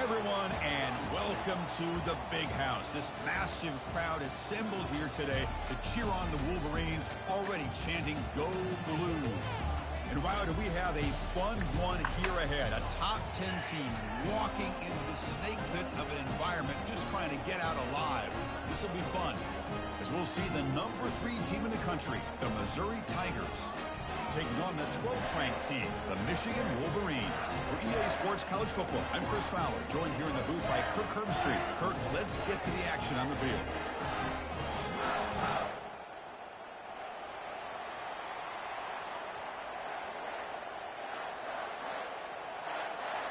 everyone, and welcome to the Big House. This massive crowd assembled here today to cheer on the Wolverines, already chanting "Go Blue." And wow, do we have a fun one here ahead. A top 10 team walking into the snake pit of an environment, just trying to get out alive. This will be fun, as we'll see the number 3 team in the country, the Missouri Tigers, taking on the 12th-ranked team, the Michigan Wolverines. For EA Sports College Football, I'm Chris Fowler, joined here in the booth by K0g. Kirk, let's get to the action on the field.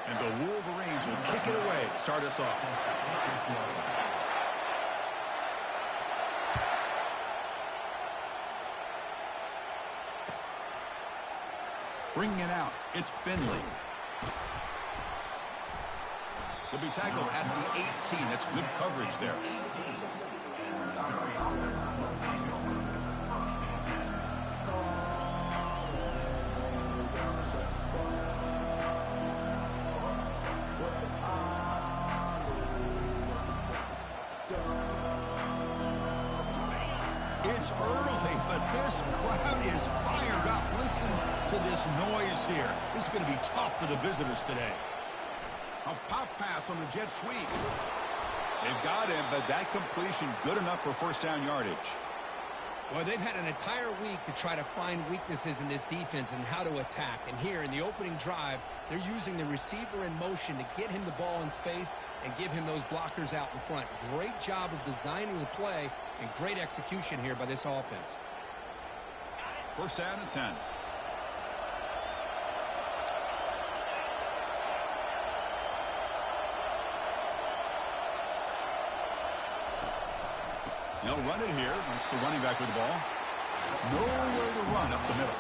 And the Wolverines will kick it away to start us off. Bringing it out, it's Finley. He'll be tackled at the 18. That's good coverage there. It's early, but this crowd is fired up. Listen to this noise here. This is going to be tough for the visitors today. A pop pass on the jet sweep. They've got him, but that completion good enough for first down yardage. Well, they've had an entire week to try to find weaknesses in this defense and how to attack. And here in the opening drive, they're using the receiver in motion to get him the ball in space and give him those blockers out in front. Great job of designing the play and great execution here by this offense. First down and 10. They'll run it here. That's the running back with the ball. Nowhere to run up the middle.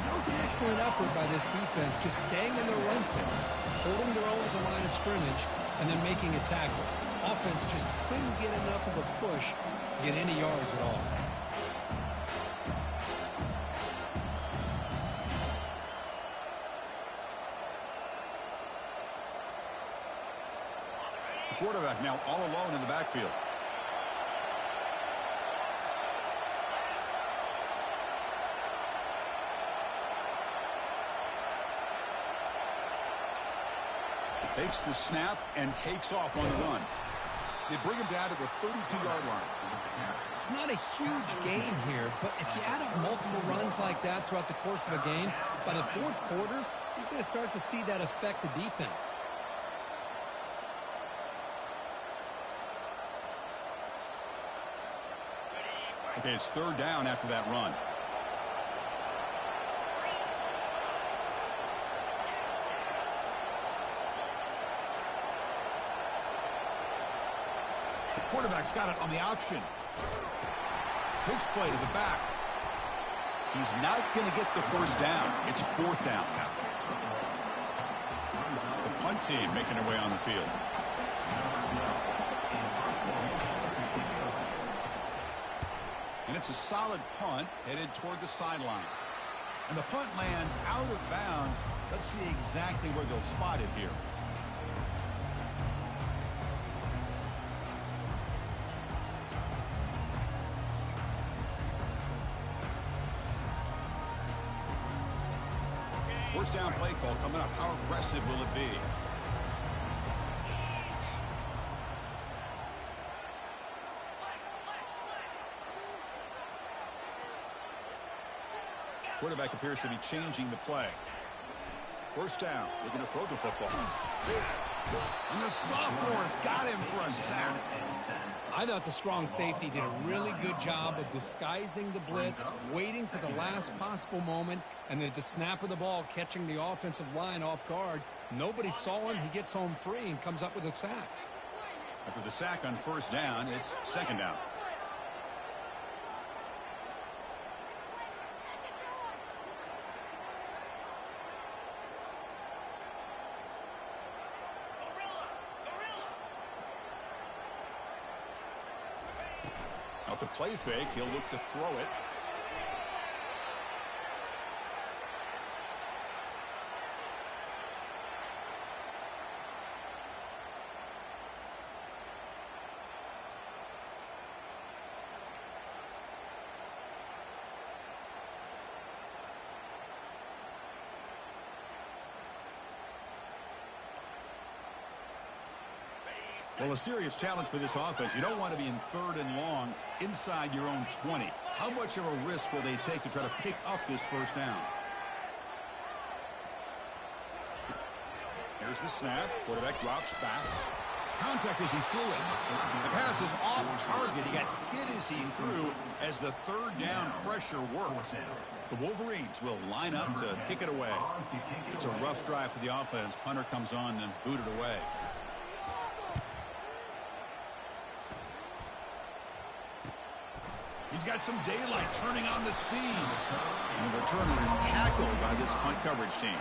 That was an excellent effort by this defense, just staying in their run fence, holding their own at the line of scrimmage, and then making a tackle. Offense just couldn't get enough of a push to get any yards at all. The quarterback now all alone in the backfield. Takes the snap and takes off on the run. They bring him down to the 32-yard line. It's not a huge gain here, but if you add up multiple runs like that throughout the course of a game, by the fourth quarter, you're going to start to see that affect the defense. Okay, it's third down after that run. Quarterback's got it on the option. Pitch play to the back. He's not going to get the first down. It's fourth down. The punt team making their way on the field. And it's a solid punt headed toward the sideline. And the punt lands out of bounds. Let's see exactly where they'll spot it here. First down play call coming up. How aggressive will it be? Quarterback appears to be changing the play. First down, looking to throw the football. And the sophomore's got him for a sack. I thought the strong safety did a really good job of disguising the blitz, waiting to the last possible moment, and then at the snap of the ball, catching the offensive line off guard. Nobody saw him. He gets home free and comes up with a sack. After the sack on first down, it's second down. Off the play fake, he'll look to throw it. Well, a serious challenge for this offense. You don't want to be in 3rd and long inside your own 20. How much of a risk will they take to try to pick up this first down? Here's the snap. Quarterback drops back. Contact as he threw it. The pass is off target. He got hit as he threw as the 3rd down pressure worked. The Wolverines will line up to kick it away. It's a rough drive for the offense. Punter comes on and booted away. He's got some daylight turning on the speed. And the returner is tackled by this punt coverage team.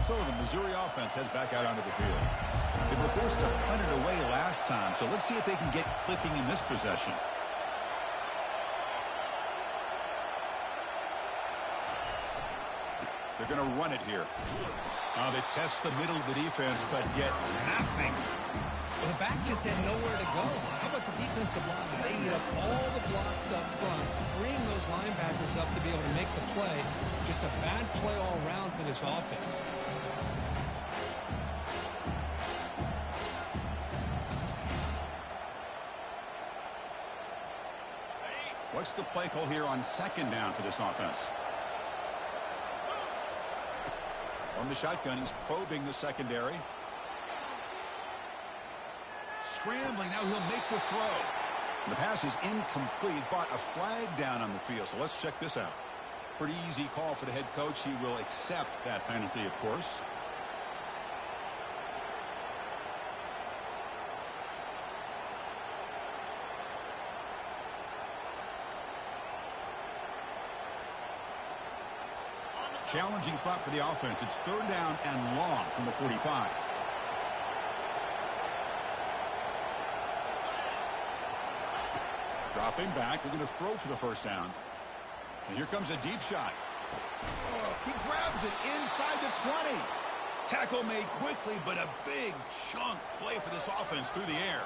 So the Missouri offense heads back out onto the field. They were forced to punt it away last time, so let's see if they can get clicking in this possession. They're going to run it here. They test the middle of the defense, but get nothing. Well, the back just had nowhere to go. How about the defensive line? They eat up all the blocks up front, freeing those linebackers up to be able to make the play. Just a bad play all around for this offense. What's the play call here on 2nd down for this offense? From the shotgun, he's probing the secondary. Scrambling, now he'll make the throw. The pass is incomplete, but a flag down on the field. So let's check this out. Pretty easy call for the head coach. He will accept that penalty, of course. Challenging spot for the offense. It's 3rd down and long from the 45. Dropping back. They're going to throw for the first down. And here comes a deep shot. He grabs it inside the 20. Tackle made quickly, but a big chunk play for this offense through the air.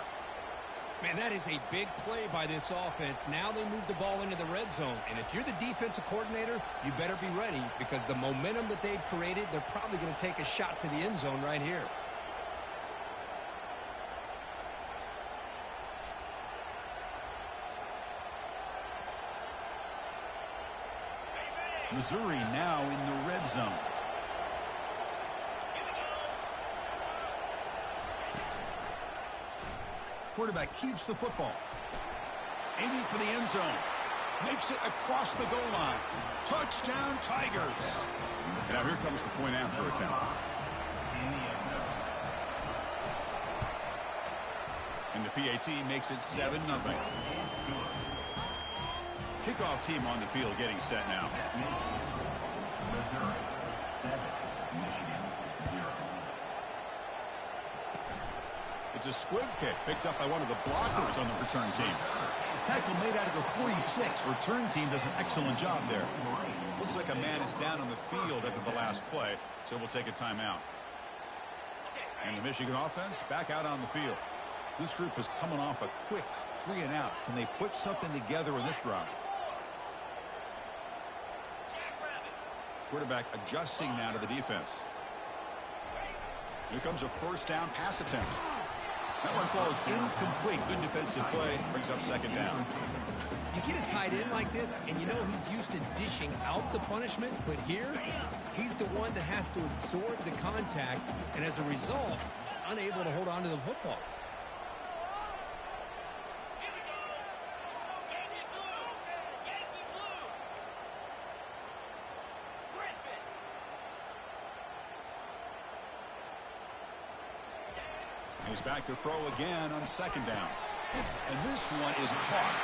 Man, that is a big play by this offense. Now they move the ball into the red zone. And if you're the defensive coordinator, you better be ready because the momentum that they've created, they're probably going to take a shot to the end zone right here. Missouri now in the red zone. Quarterback keeps the football. Aiming for the end zone. Makes it across the goal line. Touchdown, Tigers. And now here comes the point after attempt. And the PAT makes it 7-0. Kickoff team on the field getting set now. Missouri 7, Michigan 0. It's a squib kick picked up by one of the blockers on the return team. Tackle made out of the 46. Return team does an excellent job there. Looks like a man is down on the field after the last play, so we'll take a timeout. And the Michigan offense back out on the field. This group is coming off a quick 3-and-out. Can they put something together in this drive? Quarterback adjusting now to the defense. Here comes a first down pass attempt. That one falls incomplete. Good defensive play. Brings up 2nd down. You get a tight end like this, and you know he's used to dishing out the punishment, but here, he's the one that has to absorb the contact, and as a result, he's unable to hold on to the football. He's back to throw again on 2nd down. And this one is caught.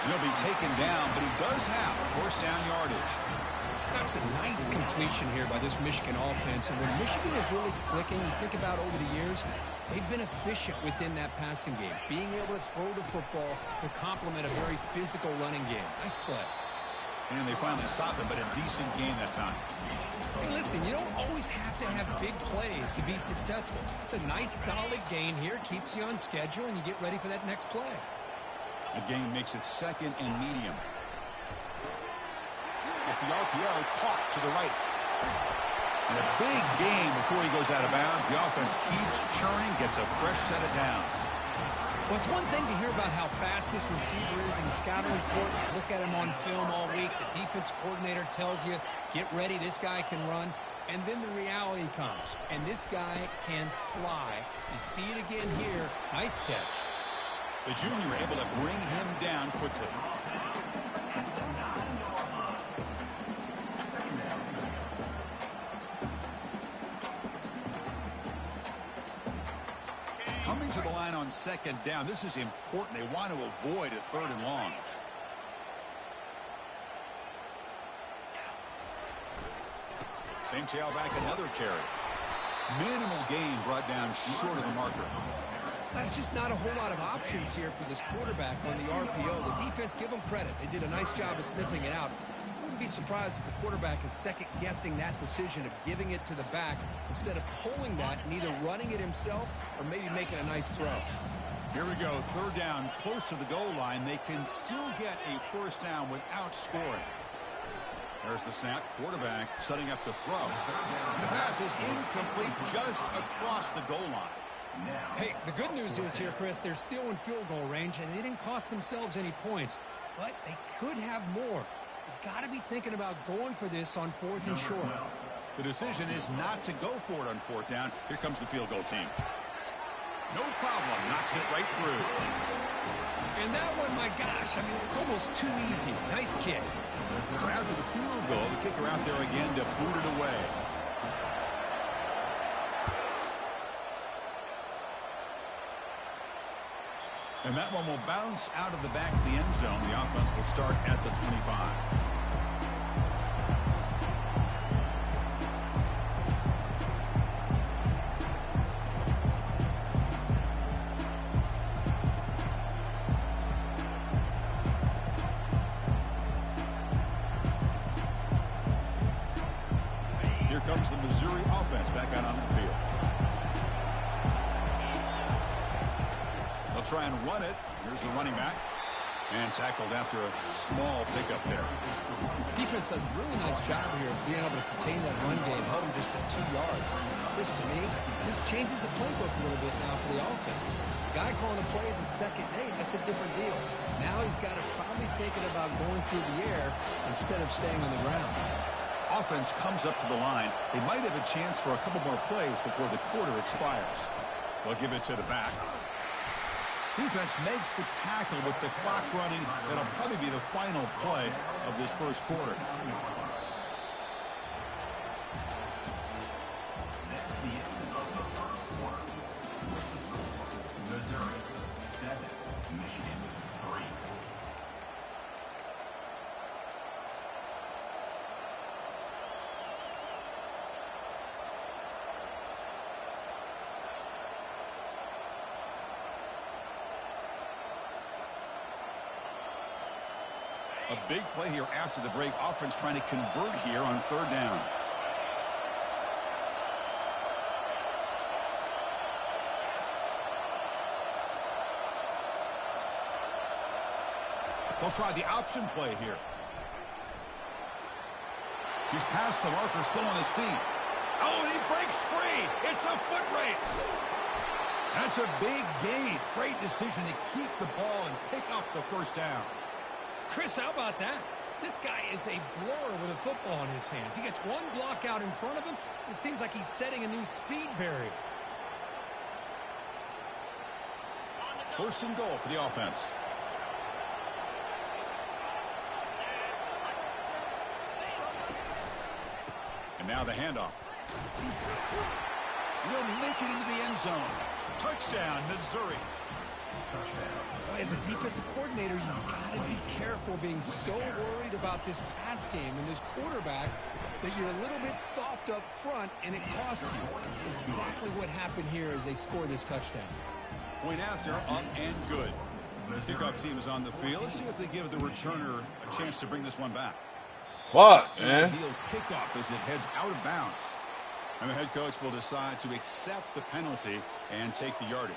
He'll be taken down, but he does have first down yardage. That's a nice completion here by this Michigan offense. And when Michigan is really clicking, you think about over the years, they've been efficient within that passing game, being able to throw the football to complement a very physical running game. Nice play. And they finally stopped him, but a decent game that time. Hey, listen, you don't always have to have big plays to be successful. It's a nice, solid gain here. Keeps you on schedule, and you get ready for that next play. The game makes it second and medium. With the RPO caught to the right. And a big game before he goes out of bounds. The offense keeps churning, gets a fresh set of downs. Well, it's one thing to hear about how fast this receiver is in the scouting report. Look at him on film all week. The defense coordinator tells you, get ready, this guy can run. And then the reality comes, and this guy can fly. You see it again here. Nice catch. The junior able to bring him down quickly. Coming to the line on second down. This is important. They want to avoid a third and long. Same tailback, another carry. Minimal gain brought down short of the marker. That's just not a whole lot of options here for this quarterback on the RPO. The defense, give them credit. They did a nice job of sniffing it out. Wouldn't be surprised if the quarterback is second-guessing that decision of giving it to the back instead of pulling that and either running it himself or maybe making a nice throw. Here we go, third down, close to the goal line. They can still get a first down without scoring. There's the snap, quarterback setting up the throw. And the pass is incomplete just across the goal line. Hey, the good news is here, Chris, they're still in field goal range, and they didn't cost themselves any points. But they could have more. They've got to be thinking about going for this on fourth and short. The decision is not to go for it on fourth down. Here comes the field goal team. No problem. Knocks it right through. And that one, my gosh, I mean, it's almost too easy. Nice kick. So after the field goal, the kicker out there again to boot it away. And that one will bounce out of the back of the end zone. The offense will start at the 25. Here comes the Missouri offense back out onto the field. They'll try and run it. Here's the running back. And tackled after a small pickup there. Defense does a really nice job here of being able to contain that run game, held him just for 2 yards. Chris, to me, this changes the playbook a little bit now for the offense. The guy calling the plays at second day, that's a different deal. Now he's got to probably thinking about going through the air instead of staying on the ground. Offense comes up to the line. They might have a chance for a couple more plays before the quarter expires. They'll give it to the back. Defense makes the tackle with the clock running. That'll probably be the final play of this first quarter. That's the end of the first quarter. Missouri 7, Michigan 3. A big play here after the break. Offense trying to convert here on third down. They'll try the option play here. He's past the marker, still on his feet. Oh, and he breaks free. It's a foot race. That's a big gain. Great decision to keep the ball and pick up the first down. Chris, how about that? This guy is a blur with a football in his hands. He gets one block out in front of him. It seems like he's setting a new speed barrier. First and goal for the offense. And now the handoff. He'll make it into the end zone. Touchdown, Missouri. As a defensive coordinator, you've got to be careful being so worried about this pass game and this quarterback that you're a little bit soft up front and it costs you. It's exactly what happened here as they score this touchdown. Point after, up and good. The kickoff team is on the field. Let's see if they give the returner a chance to bring this one back. Fuck, An man. ideal kickoff as it heads out of bounds. And the head coach will decide to accept the penalty and take the yardage.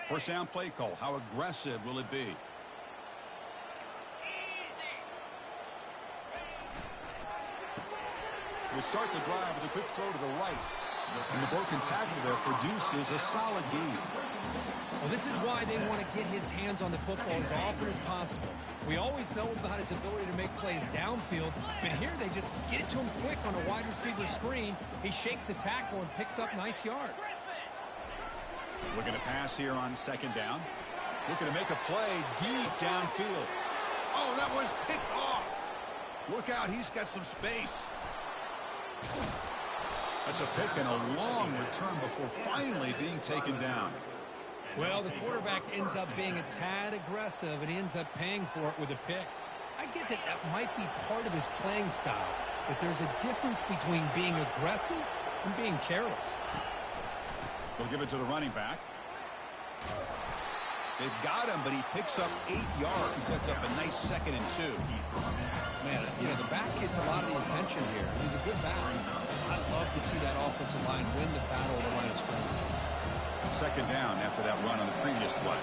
First down play call. How aggressive will it be? We'll start the drive with a quick throw to the right. And the broken tackle there produces a solid gain. Well, this is why they want to get his hands on the football as often as possible. We always know about his ability to make plays downfield, but here they just get it to him quick on a wide receiver screen. He shakes the tackle and picks up nice yards. Looking to pass here on second down. Looking to make a play deep downfield. Oh, that one's picked off. Look out, he's got some space. That's a pick and a long return before finally being taken down. Well, the quarterback ends up being a tad aggressive, and he ends up paying for it with a pick. I get that that might be part of his playing style, but there's a difference between being aggressive and being careless. They'll give it to the running back. They've got him, but he picks up 8 yards. He sets up a nice 2nd and 2. Man, you know, the back gets a lot of the attention here. He's a good back. I'd love to see that offensive line win the battle of the line of scrimmage. Second down after that run on the previous play.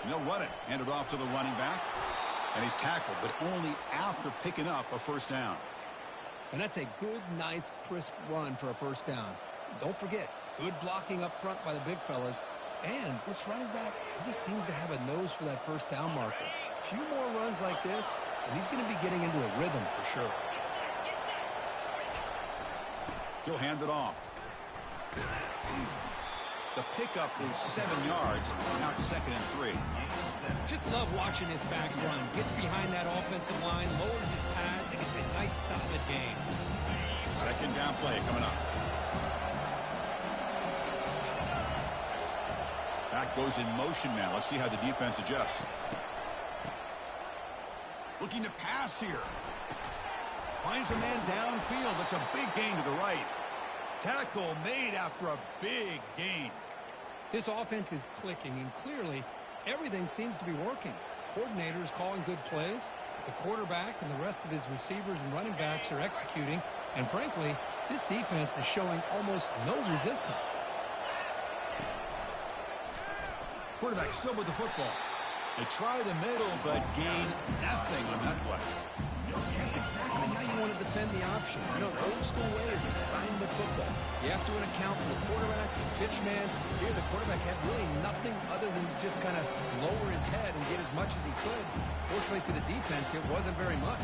And they'll run it. Hand it off to the running back. And he's tackled, but only after picking up a first down. And that's a good, nice, crisp run for a first down. Don't forget, good blocking up front by the big fellas. And this running back, he just seems to have a nose for that first down marker. A few more runs like this, and he's going to be getting into a rhythm for sure. He'll hand it off. The pickup is 7 yards. Now it's 2nd and 3. Just love watching this back run. Gets behind that offensive line, lowers his pads, and gets a nice, solid gain. Second down play coming up. Back goes in motion now. Let's see how the defense adjusts. Looking to pass here. Finds a man downfield. That's a big gain to the right. Tackle made after a big gain. This offense is clicking, and clearly everything seems to be working. The coordinator is calling good plays. The quarterback and the rest of his receivers and running backs are executing. And frankly, this defense is showing almost no resistance. Quarterback still with the football. They try the middle, but gain nothing on that play. That's exactly how you want to defend the option. You know, old school way is assignment football. You have to account for the quarterback, the pitch man. Here, the quarterback had really nothing other than just kind of lower his head and get as much as he could. Fortunately for the defense, it wasn't very much.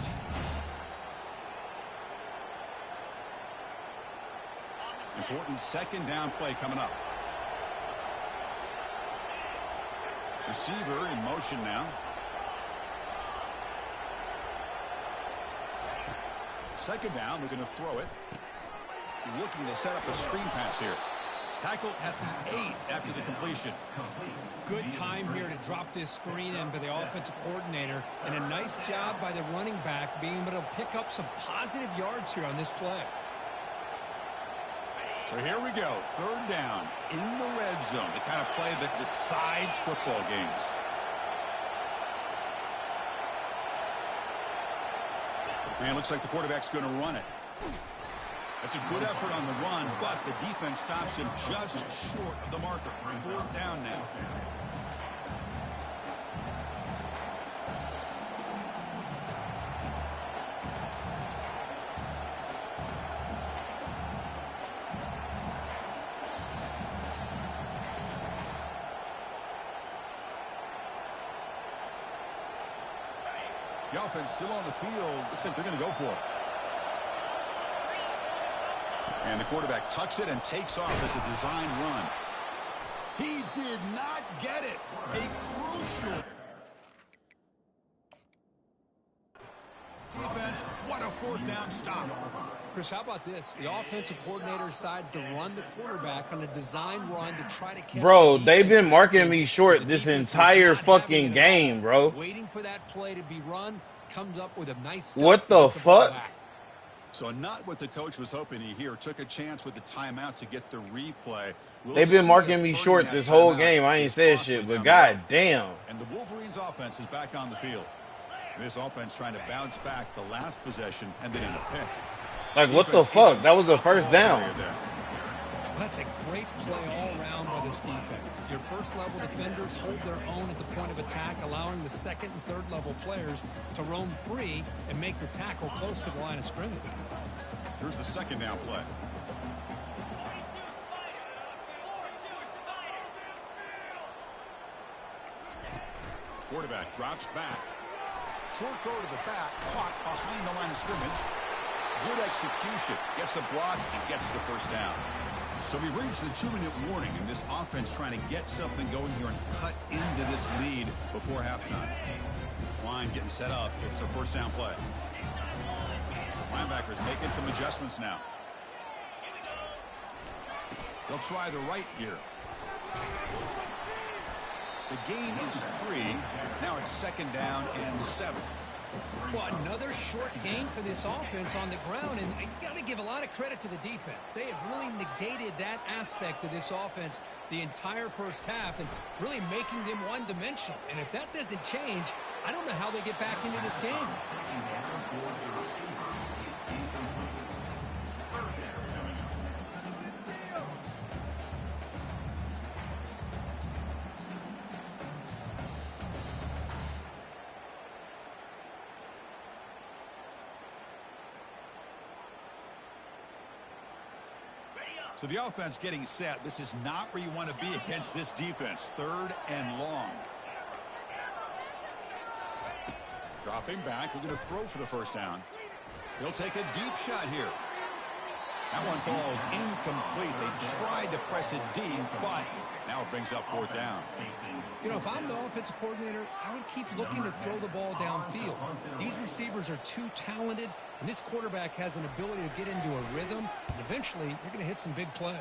Important second down play coming up. Receiver in motion now. Second down, we're going to throw it. Looking to set up a screen pass here. Tackled at the 8 after the completion. Good time here to drop this screen in by the offensive coordinator, and a nice job by the running back being able to pick up some positive yards here on this play. So here we go, third down in the red zone, the kind of play that decides football games. And looks like the quarterback's going to run it. That's a good effort on the run, but the defense stops him just short of the marker. Fourth down now. The offense still on the field. Looks like they're going to go for it. And the quarterback tucks it and takes off as a design run. He did not get it. A crucial defense. What a fourth down stop. Chris, how about this? The offensive coordinator decides to run the quarterback on a design run to try to catch. Bro, they've been marking me short this entire fucking game, bro. Waiting for that play to be run, comes up with a nice stop. What the fuck? So not what the coach was hoping to hear. Took a chance with the timeout to get the replay. They've been marking me short this whole game. I ain't said shit, but god damn. And the Wolverines offense is back on the field. This offense trying to bounce back the last possession and then in a pick. Like, what the fuck? That was a first down. That's a great play all around by this defense. Your first-level defenders hold their own at the point of attack, allowing the second and third-level players to roam free and make the tackle close to the line of scrimmage. Here's the second down play. Quarterback drops back. Short throw to the back, caught behind the line of scrimmage. Good execution. Gets a block and gets the first down. So we reached the 2-minute warning, and this offense trying to get something going here and cut into this lead before halftime. This line getting set up. It's a first down play. Linebackers making some adjustments now. They'll try the right here. The gain is 3. Now it's second down and 7. Well, another short gain for this offense on the ground, and you got to give a lot of credit to the defense. They have really negated that aspect of this offense the entire first half and really making them one-dimensional. And if that doesn't change, I don't know how they get back into this game. So the offense getting set. This is not where you want to be against this defense. Third and long. Dropping back. We're going to throw for the first down. He'll take a deep shot here. That one falls incomplete. They tried to press it deep, but now it brings up fourth down. You know, if I'm the offensive coordinator, I would keep looking to throw the ball downfield. These receivers are too talented, and this quarterback has an ability to get into a rhythm, and eventually you're going to hit some big plays.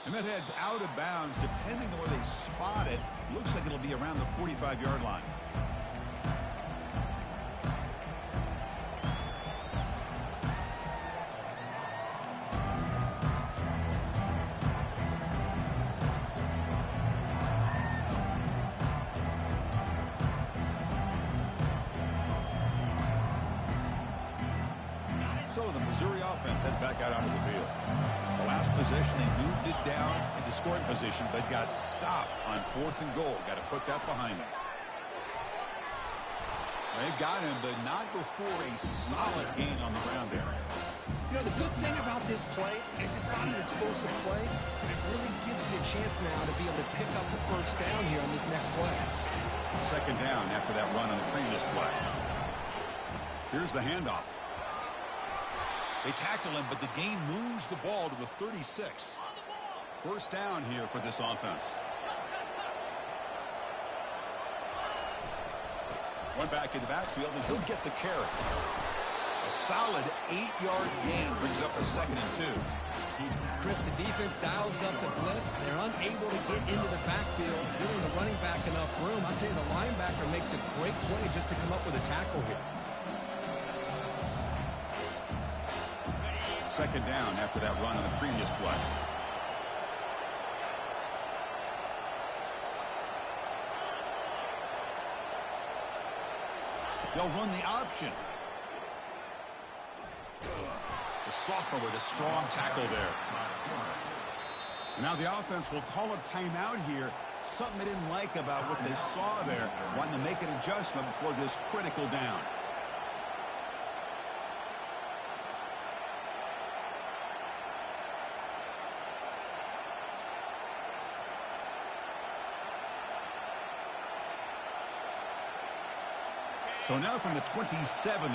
And that heads out of bounds. Depending on where they spot it, looks like it'll be around the 45-yard line. So the Missouri offense heads back out onto the field. The last possession, they moved it down into scoring position, but got stopped on 4th and goal. Got to put that behind them. They've got him, but not before a solid gain on the ground there. You know, the good thing about this play is it's not an explosive play, but it really gives you a chance now to be able to pick up the first down here on this next play. Second down after that run on the previous play. Here's the handoff. They tackle him, but the gain moves the ball to the 36. First down here for this offense. One back in the backfield, and he'll get the carry. A solid 8-yard gain brings up a 2nd and 2. Chris, the defense dials up the blitz. They're unable to get into the backfield, giving the running back enough room. I'll tell you, the linebacker makes a great play just to come up with a tackle here. Second down after that run on the previous play. They'll run the option. The sophomore with a strong tackle there. And now the offense will call a timeout here. Something they didn't like about what they saw there. Wanting to make an adjustment before this critical down. So now from the 27,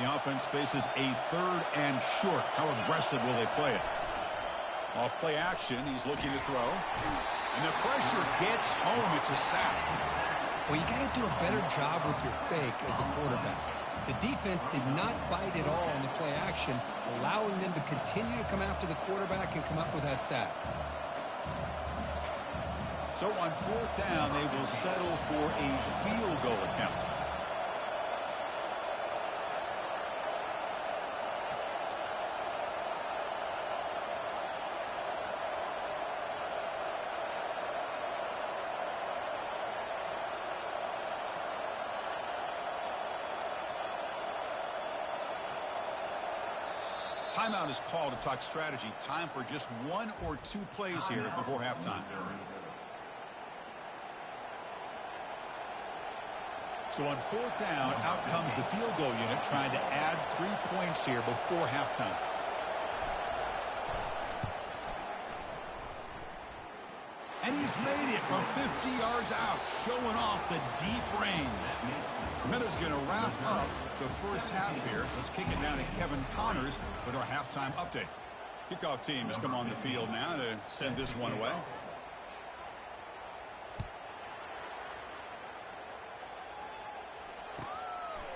the offense faces a 3rd and short. How aggressive will they play it? Off play action, he's looking to throw. And the pressure gets home. It's a sack. Well, you got to do a better job with your fake as the quarterback. The defense did not bite at all on the play action, allowing them to continue to come after the quarterback and come up with that sack. So on 4th down, they will settle for a field goal attempt. Timeout is called to talk strategy. Time for just 1 or 2 plays here before halftime. So on 4th down, out comes the field goal unit trying to add 3 points here before halftime. And he's made it from 50 yards out, showing off the deep range. Miller's going to wrap up the first half here. Let's kick it down to Kevin Connors with our halftime update. Kickoff team has come on the field now to send this one away.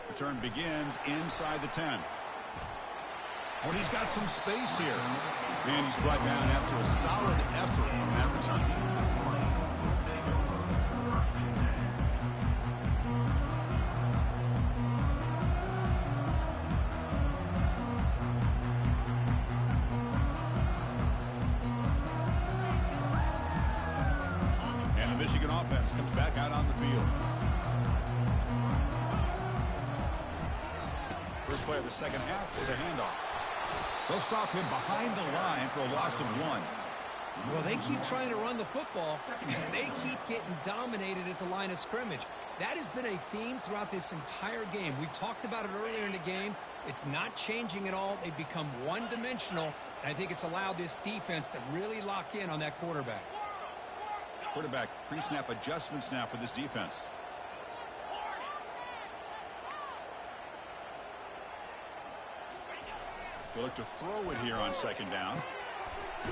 Return begins inside the 10. Oh, and he's got some space here. And he's brought down after a solid effort on that return. And the Michigan offense comes back out on the field. First play of the second half is a handoff. They'll stop him behind the line for a loss of 1. Well, they keep trying to run the football, and they keep getting dominated at the line of scrimmage. That has been a theme throughout this entire game. We've talked about it earlier in the game. It's not changing at all. They've become one-dimensional, and I think it's allowed this defense to really lock in on that quarterback. Quarterback pre-snap adjustments now for this defense. We'll look to throw it here on 2nd down.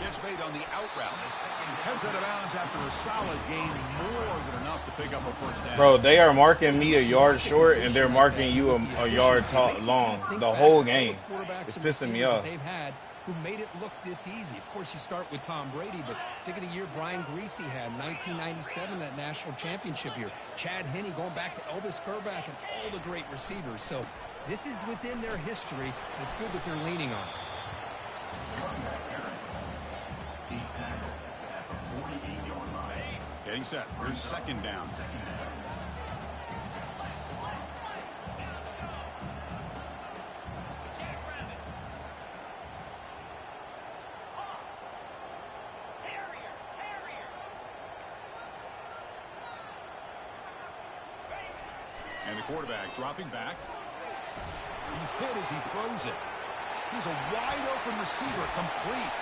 Gets made on the out route. Heads out of bounds after a solid gain, more than enough to pick up a first down. Bro, they are marking me a yard short, and they're marking you a yard long the whole game. It's pissing me off. They've had who made it look this easy. Of course, you start with Tom Brady, but think of the year Brian Greasy had, 1997, that national championship year. Chad Henne going back to Elvis Kerback and all the great receivers. So this is within their history, and it's good that they're leaning on it. Getting set. Here's 2nd down. And the quarterback dropping back. He's hit as he throws it. He's a wide open receiver, complete.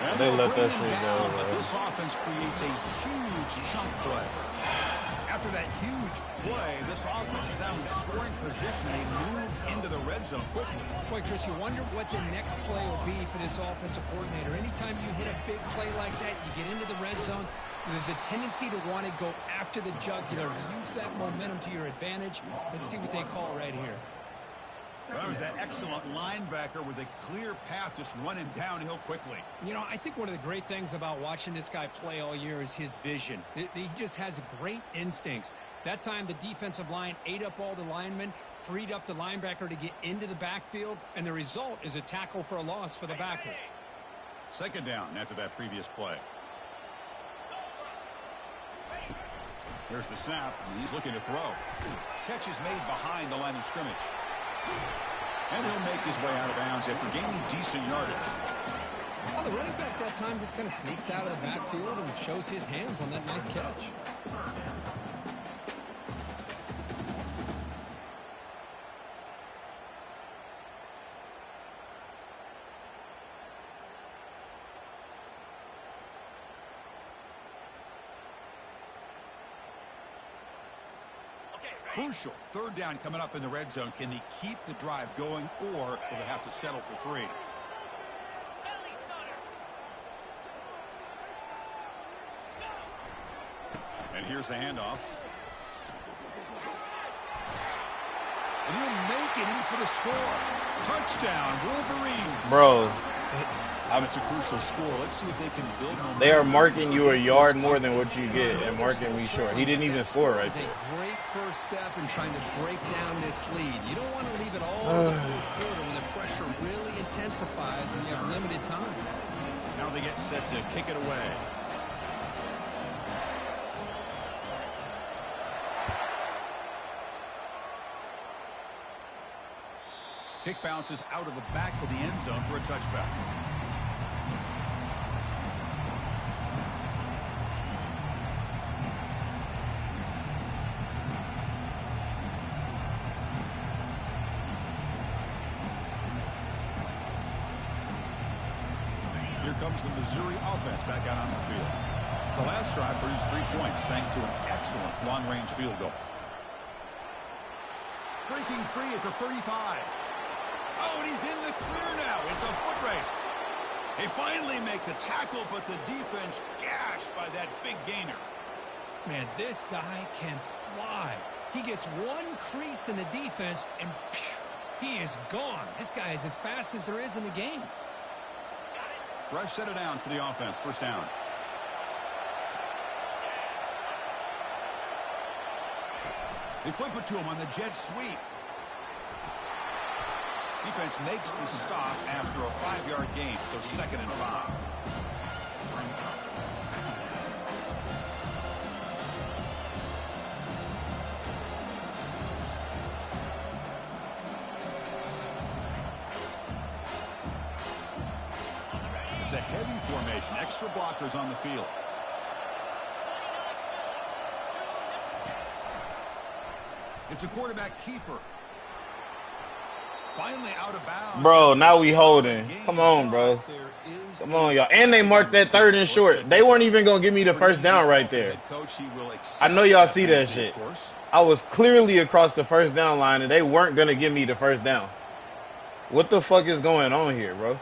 And they let that bring him shit down, go, but bro. this offense creates a huge chunk play. After that huge play, this offense is now in scoring position. They move into the red zone quickly. Boy, Chris, you wonder what the next play will be for this offensive coordinator. Anytime you hit a big play like that, you get into the red zone, there's a tendency to want to go after the jugular, use that momentum to your advantage. Let's see what they call right here. Well, that was that excellent linebacker with a clear path just running downhill quickly. You know, I think one of the great things about watching this guy play all year is his vision. He just has great instincts. That time, the defensive line ate up all the linemen, freed up the linebacker to get into the backfield, and the result is a tackle for a loss for the backer. 2nd down after that previous play. Here's the snap, and he's looking to throw. Catch is made behind the line of scrimmage. And he'll make his way out of bounds after gaining decent yardage. Well, the running back that time just kind of sneaks out of the backfield and shows his hands on that nice catch. Crucial. 3rd down coming up in the red zone. Can they keep the drive going, or will they have to settle for 3? And here's the handoff. And he'll make it in for the score. Touchdown, Wolverines. Bro, That's a crucial score. Let's see if they can build momentum. they are marking you a yard more than what you get and marking me short. He didn't even score right It's there. a great first step in trying to break down this lead. You don't want to leave it all to the 4th quarter when the pressure really intensifies and you have limited time. Now they get set to kick it away. Kick bounces out of the back of the end zone for a touchback. Here comes the Missouri offense back out on the field. The last drive produced 3 points thanks to an excellent long-range field goal. Breaking free at the 35. Oh, and he's in the clear now. It's a foot race. They finally make the tackle, but the defense gashed by that big gainer. Man, this guy can fly. He gets one crease in the defense, and phew, he is gone. This guy is as fast as there is in the game. Fresh set of downs for the offense. First down. They flip it to him on the jet sweep. Defense makes the stop after a 5-yard gain, so 2nd and 5. It's a heavy formation. Extra blockers on the field. It's a quarterback keeper. Finally out of bounds. Bro, now we holding. Come on, bro. Come on, y'all. And they marked that 3rd and short. They weren't even going to give me the first down right there. I know y'all see that shit. I was clearly across the first down line, and they weren't going to give me the first down. What the fuck is going on here, bro?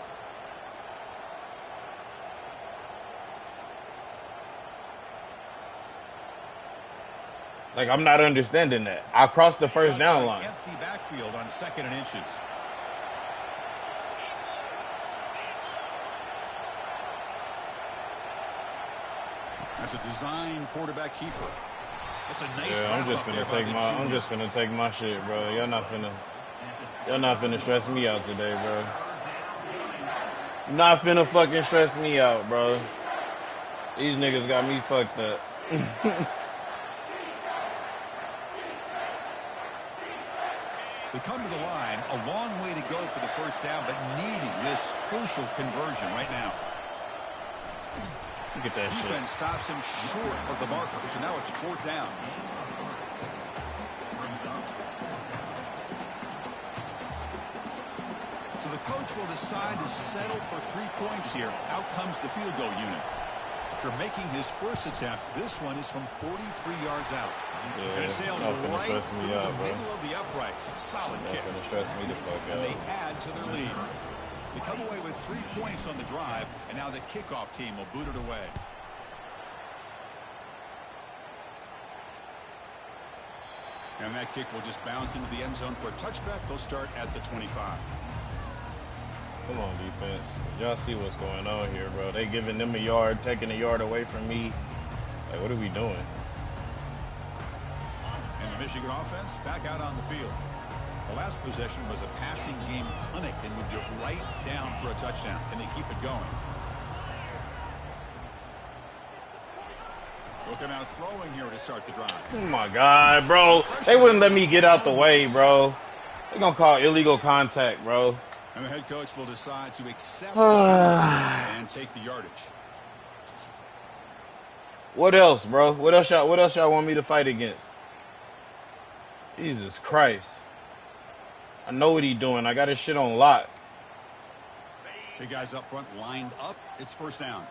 Like, I'm not understanding that. I crossed the first down line. Empty backfield on 2nd and inches. That's a design quarterback keeper. That's a nice. Yeah, I'm just gonna take my shit, bro. Y'all not finna stress me out today, bro. Not finna fucking stress me out, bro. These niggas got me fucked up. They come to the line, a long way to go for the first down, but needing this crucial conversion right now. Look at that shit. Defense stops him short of the marker, so now it's 4th down. So the coach will decide to settle for 3 points here. Out comes the field goal unit. After making his first attempt, this one is from 43 yards out. Yeah, and it sails right through the middle of the uprights. Solid kick. And they add to their lead. They come away with 3 points on the drive, and now the kickoff team will boot it away. And that kick will just bounce into the end zone for a touchback. They'll start at the 25. Come on, defense. Y'all see what's going on here, bro. They giving them a yard, taking a yard away from me. Like, what are we doing? And the Michigan offense back out on the field. The last possession was a passing game clinic and moved it right down for a touchdown. Can they keep it going? Looking out throwing here to start the drive. Oh, my God, bro. They wouldn't let me get out the way, bro. They're going to call illegal contact, bro. And the head coach will decide to accept and take the yardage. What else, bro? What else y'all want me to fight against? Jesus Christ. I know what he's doing. I got his shit on lock. Big guys up front lined up. It's first down.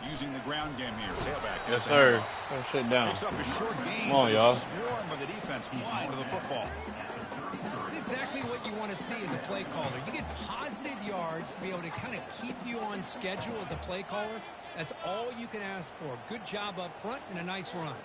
Using the ground game here. Tailback. Yes, sir. Put shit down. Picks up a short gain. Come on, y'all. Swarm of the defense flying to the football. It's exactly what you want to see as a play caller. You get positive yards to be able to kind of keep you on schedule as a play caller. That's all you can ask for. Good job up front and a nice run.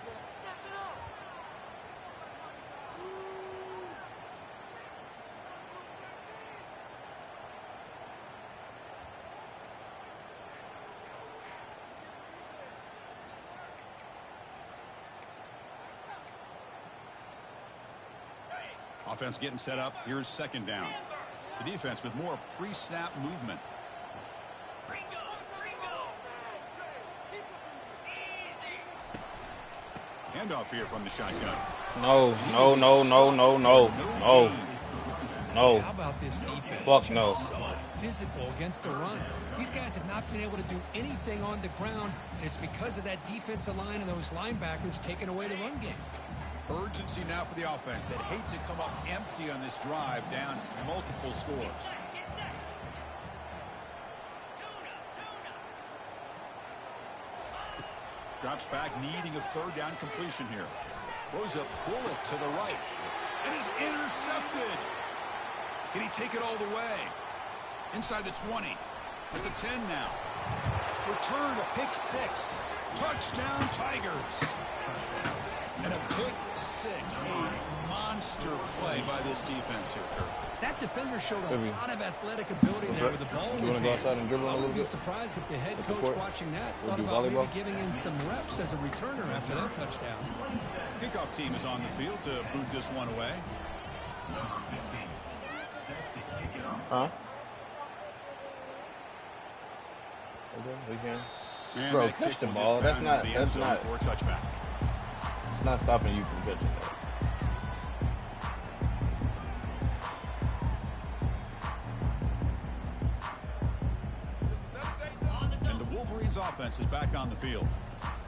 Offense getting set up. Here's second down. The defense with more pre-snap movement. Handoff here from the shotgun. No. How about this defense? Fuck no. So physical against the run. These guys have not been able to do anything on the ground. It's because of that defensive line and those linebackers taking away the run game. Urgency now for the offense that hate to come up empty on this drive, down multiple scores. Drops back, needing a third down completion here. Throws a bullet to the right. And is intercepted. Can he take it all the way? Inside the 20. At the 10 now. Return to pick 6. Touchdown Tigers. And a pick 6. A monster play by this defense here, Kurt. That defender showed a lot of athletic ability there with the ball in his hands. I wouldn't be surprised if the head coach watching that thought about maybe giving him some reps as a returner after that touchdown. Kickoff team is on the field to boot this one away. Huh? Okay, we can. And bro, catch the ball. That's not it's not stopping you from catching that. And the Wolverines offense is back on the field.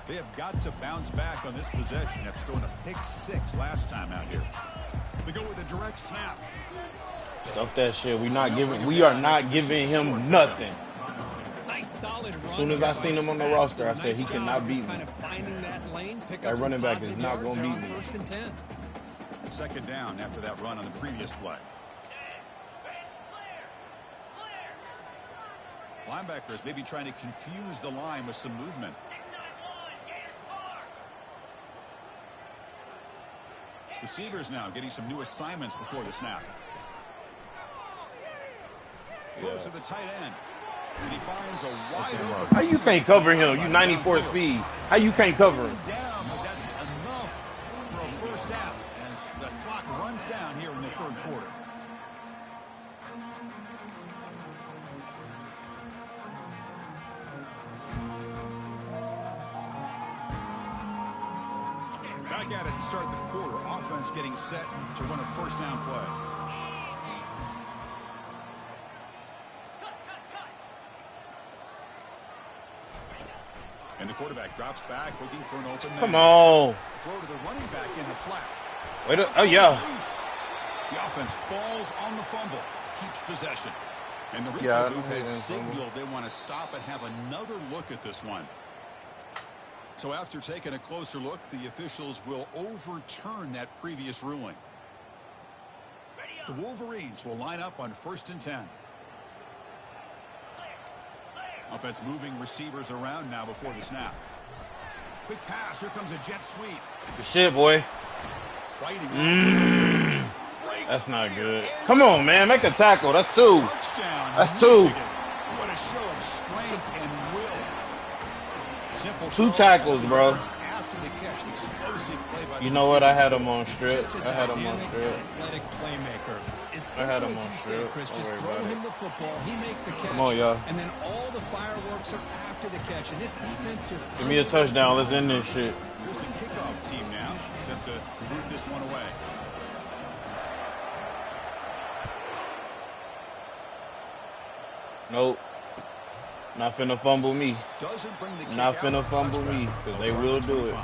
They have got to bounce back on this possession after throwing a pick 6 last time out here. We go with a direct snap. Stuff that shit. We are not giving him nothing. Nice solid run. As soon as I seen him on the roster, I said he cannot beat me. Kind of finding that lane, pick That up running back is some not positive gonna beat yards me. First and 10. Second down after that run on the previous play. Linebackers maybe trying to confuse the line with some movement. Receivers now getting some new assignments before the snap. Goes to the tight end. And he finds a wide open. How you can't cover him? You 94 speed. How you can't cover him? Down, but that's enough for a first down as the clock runs down here in the third quarter. Back at it to start the quarter. Offense getting set to run a first down play. And the quarterback drops back, looking for an open man. Come on. Throw to the running back in the flat. Wait a, oh, yeah. The offense falls on the fumble, keeps possession. And the replay booth has signaled they want to stop and have another look at this one. So after taking a closer look, the officials will overturn that previous ruling. The Wolverines will line up on 1st and 10. Offense moving receivers around now before the snap. Quick pass. Here comes a jet sweep. Good shit, boy. Fighting. That's not good. Come on, man. Make a tackle. That's 2. Touchdown, That's 2. Michigan. What a show of strength and will. Simple 2 tackles, bro. After the catch, explosive play by You know what? I had him on strip. I had him on strip. Athletic playmaker. I had him on strip. Chris, just throw him the football. He makes a catch. Come on, y'all. And then all the fireworks are after the catch. And this defense just Give me a touchdown. Let's end this shit. Here's the kickoff team now, set to root this one away. Nope. Not finna fumble me. Doesn't bring the kick Not out. finna fumble Touchback. me, because they will do it.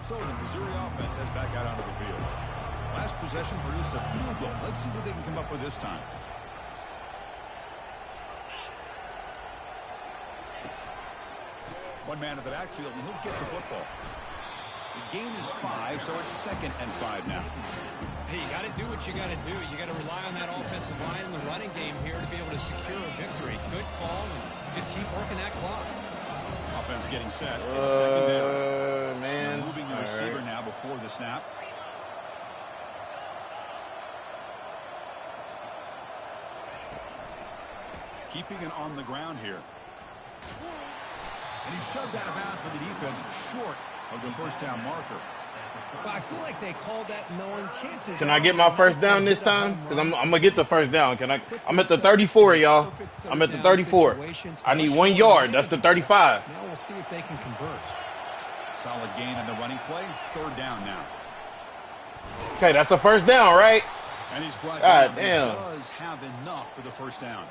So the Missouri offense heads back out onto the field. Last possession produced a field goal. Let's see what they can come up with this time. One man in the backfield, and he'll get the football. The gain is 5, so it's 2nd and 5 now. Hey, you got to do what you got to do. You got to rely on that offensive line in the running game here to be able to secure a victory. Good call, and just keep working that clock. Offense getting set. It's 2nd down. Man. Moving the receiver now before the snap. Keeping it on the ground here. And he's shoved out of bounds by the defense short of the first down marker. Well, I feel like they called that knowing chances. Can I get my first down this time? Because I'm going to get the first down. Can I? I'm at the 34, y'all. I'm at the 34. I need 1 yard. That's the 35. Now we'll see if they can convert. Solid gain in the running play. Third down now. Okay, that's the first down, right? And he's brought God down. damn. He does have enough for the first down.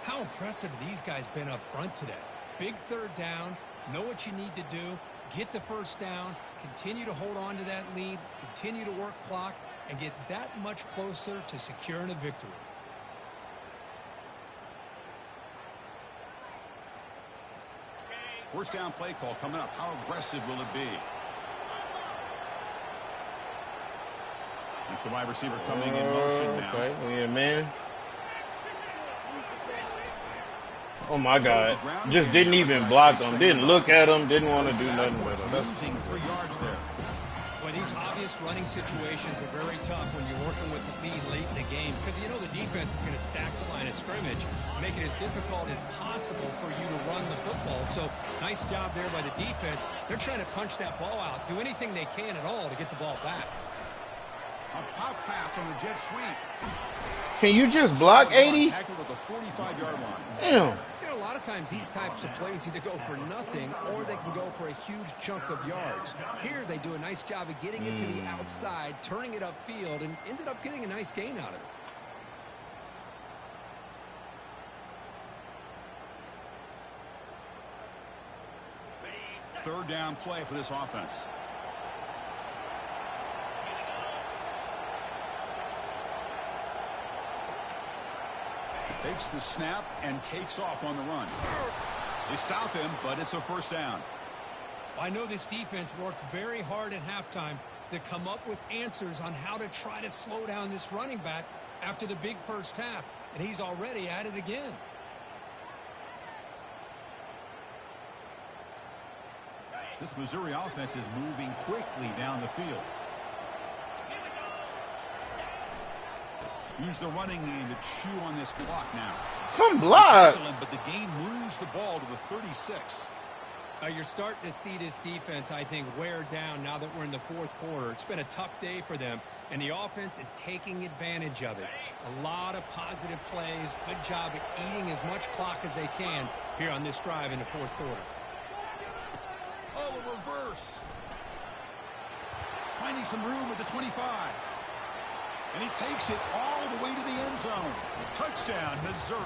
How impressive these guys been up front today. Big third down. Know what you need to do. Get the first down. Continue to hold on to that lead. Continue to work clock. And get that much closer to securing a victory. First down play call coming up. How aggressive will it be? It's the wide receiver coming in motion now. Okay, yeah, man. Oh my God! Just didn't even block them. Didn't look at them. Didn't want to do nothing with them. Losing 3 yards there. Well, these obvious running situations are very tough when you're working with the lead late in the game because you know the defense is going to stack the line of scrimmage, make it as difficult as possible for you to run the football. So nice job there by the defense. They're trying to punch that ball out, do anything they can at all to get the ball back. A pop pass on the jet sweep. Can you just block 80? Tackled at the 45-yard line. Damn. You know, a lot of times these types of plays either go for nothing or they can go for a huge chunk of yards. Here they do a nice job of getting it to the outside, turning it upfield, and ended up getting a nice gain out of it. Third down play for this offense. Takes the snap and takes off on the run. They stop him, but it's a first down. I know this defense works very hard at halftime to come up with answers on how to try to slow down this running back after the big first half, and he's already at it again. This Missouri offense is moving quickly down the field. Use the running game to chew on this clock now. Come block. But the game moves the ball to the 36. You're starting to see this defense, I think, wear down now that we're in the fourth quarter. It's been a tough day for them, and the offense is taking advantage of it. A lot of positive plays. Good job at eating as much clock as they can here on this drive in the fourth quarter. Oh, a reverse. Finding some room at the 25. And he takes it all the way to the end zone. Touchdown, Missouri.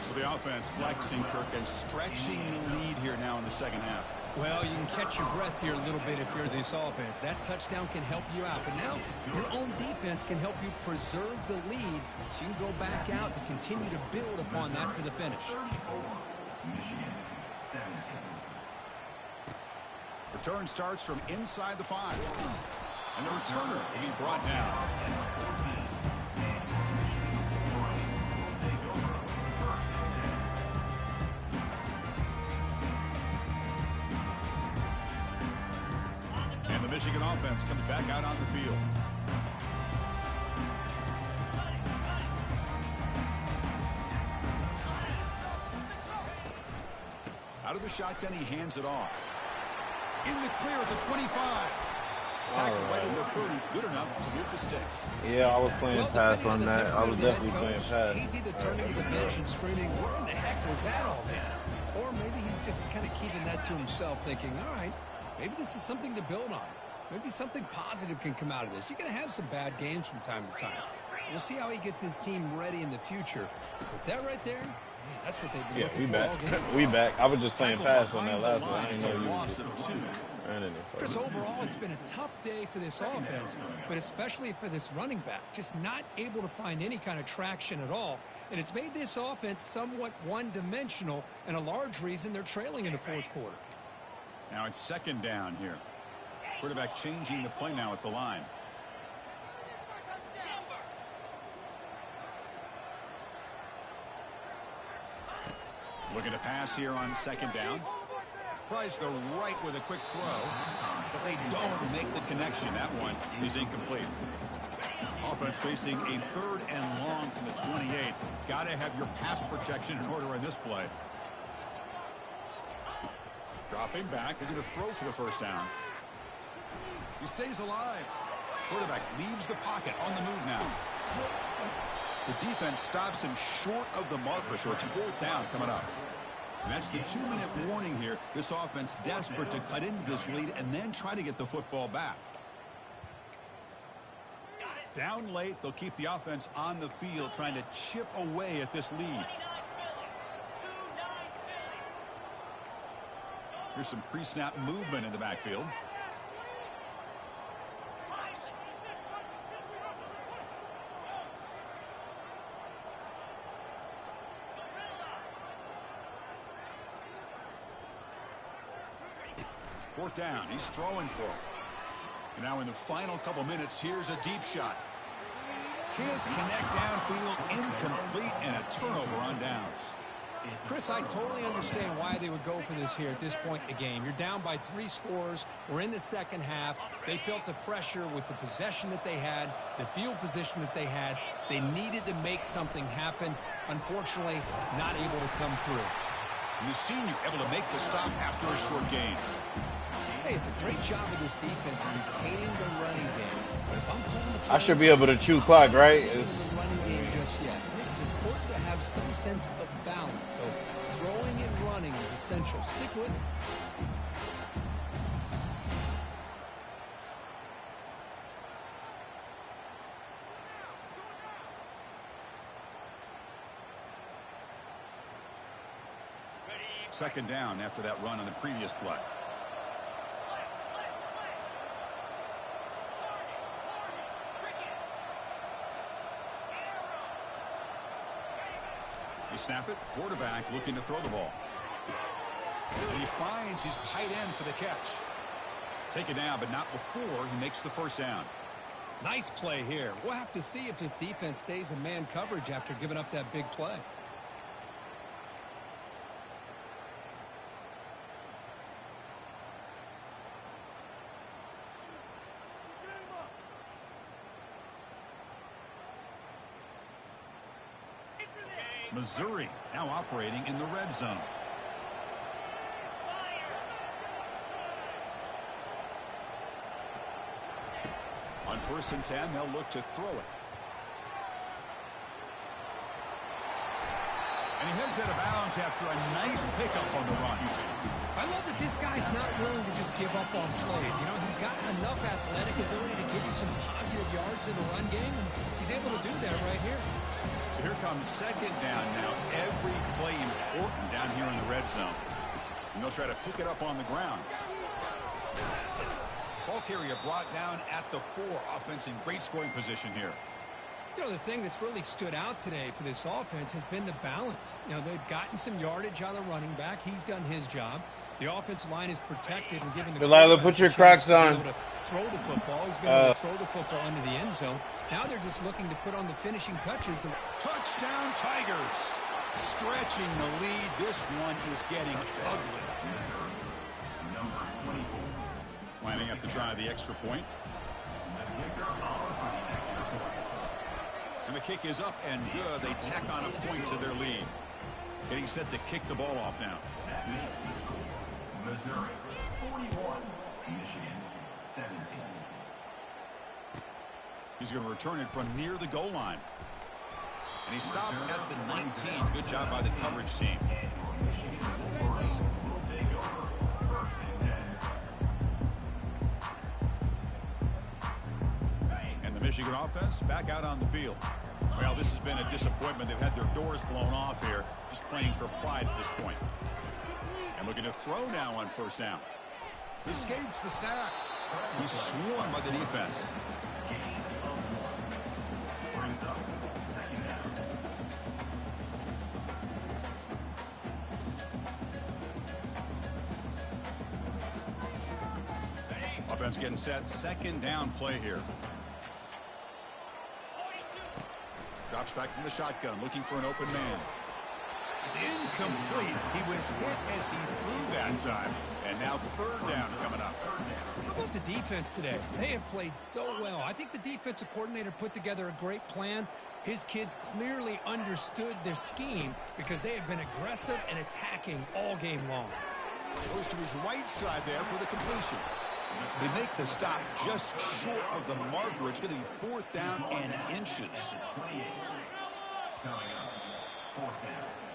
So the offense flexing, Kirk, and stretching the lead here now in the second half. Well, you can catch your breath here a little bit if you're this offense. That touchdown can help you out. But now your own defense can help you preserve the lead so you can go back out and continue to build upon that to the finish. Return starts from inside the 5. And the returner will be brought down. And the Michigan offense comes back out on the field. Out of the shotgun, he hands it off. In the clear at the 25. Tackled right at the 30. Good enough to move the sticks. Yeah, I was playing pass on that. I was definitely playing pass. He's either turning to the bench and screaming, "Where in the heck was that all day?" Or maybe he's just kind of keeping that to himself, thinking, all right, maybe this is something to build on. Maybe something positive can come out of this. You're going to have some bad games from time to time. We'll see how he gets his team ready in the future. But that right there, man, that's what they've been looking for all game. We back. I was just playing pass on that last one. I didn't know you loss of 2. Chris, overall, it's been a tough day for this offense, but especially for this running back. Just not able to find any kind of traction at all. And it's made this offense somewhat one-dimensional, and a large reason they're trailing in the fourth quarter. Now it's second down here. Quarterback changing the play now at the line. Looking to pass here on second down. Tries the right with a quick throw, but they don't make the connection. That one is incomplete. Offense facing a third and long from the 28. Got to have your pass protection in order in this play. Dropping back, they're going to throw for the first down. He stays alive. Quarterback leaves the pocket on the move now. The defense stops him short of the marker, so it's 4th down coming up. And that's the 2-minute warning here. This offense desperate to cut into this lead and then try to get the football back. Down late, they'll keep the offense on the field trying to chip away at this lead. Here's some pre-snap movement in the backfield. Fourth down. He's throwing for it. And now in the final couple minutes, here's a deep shot. Can't connect downfield, incomplete, and a turnover on downs. Chris, I totally understand why they would go for this here at this point in the game. You're down by 3 scores. We're in the second half. They felt the pressure with the possession that they had, the field position that they had. They needed to make something happen. Unfortunately, not able to come through. And the senior able to make the stop after a short gain. Hey, it's a great job of this defense retaining the running game. But if I'm calling the plays, I should be able to chew clock, right? the running game just yet. It's important to have some sense of balance. So throwing and running is essential. Stick with it. Second down after that run on the previous play. They snap it. Quarterback looking to throw the ball. And he finds his tight end for the catch. Take it down, but not before he makes the first down. Nice play here. We'll have to see if this defense stays in man coverage after giving up that big play. Missouri now operating in the red zone. On 1st and 10, they'll look to throw it. And he heads out of bounds after a nice pickup on the run. I love that this guy's not willing to just give up on plays. You know, he's got enough athletic ability to give you some positive yards in the run game, and he's able to do that right here. So here comes second down now. Every play important down here in the red zone. And they'll try to pick it up on the ground. Ball carrier brought down at the 4. Offense in great scoring position here. You know, the thing that's really stood out today for this offense has been the balance. You know, they've gotten some yardage out of the running back. He's done his job. The offensive line is protected and given the Delilah, put your Crocs on. To throw the football. He's been able to throw the football into the end zone. Now they're just looking to put on the finishing touches. Touchdown Tigers. Stretching the lead. This one is getting ugly. Lining up to try the extra point. And the kick is up and good. They tack on a point to their lead. Getting set to kick the ball off now. Missouri 41, Michigan 17. He's going to return it from near the goal line. And he stopped at the 19. Good job by the coverage team. And the Michigan offense back out on the field. Well, this has been a disappointment. They've had their doors blown off here, just playing for pride at this point. And looking to throw now on 1st down. Escapes the sack. He's swarmed by the defense. Offense getting set. Second down play here. Drops back from the shotgun, looking for an open man. It's incomplete. He was hit as he threw that time. And now 3rd down coming up. How about the defense today? They have played so well. I think the defensive coordinator put together a great plan. His kids clearly understood their scheme because they have been aggressive and attacking all game long. Goes to his right side there for the completion. They make the stop just short of the marker. It's going to be 4th down and inches. Coming up, 4th down.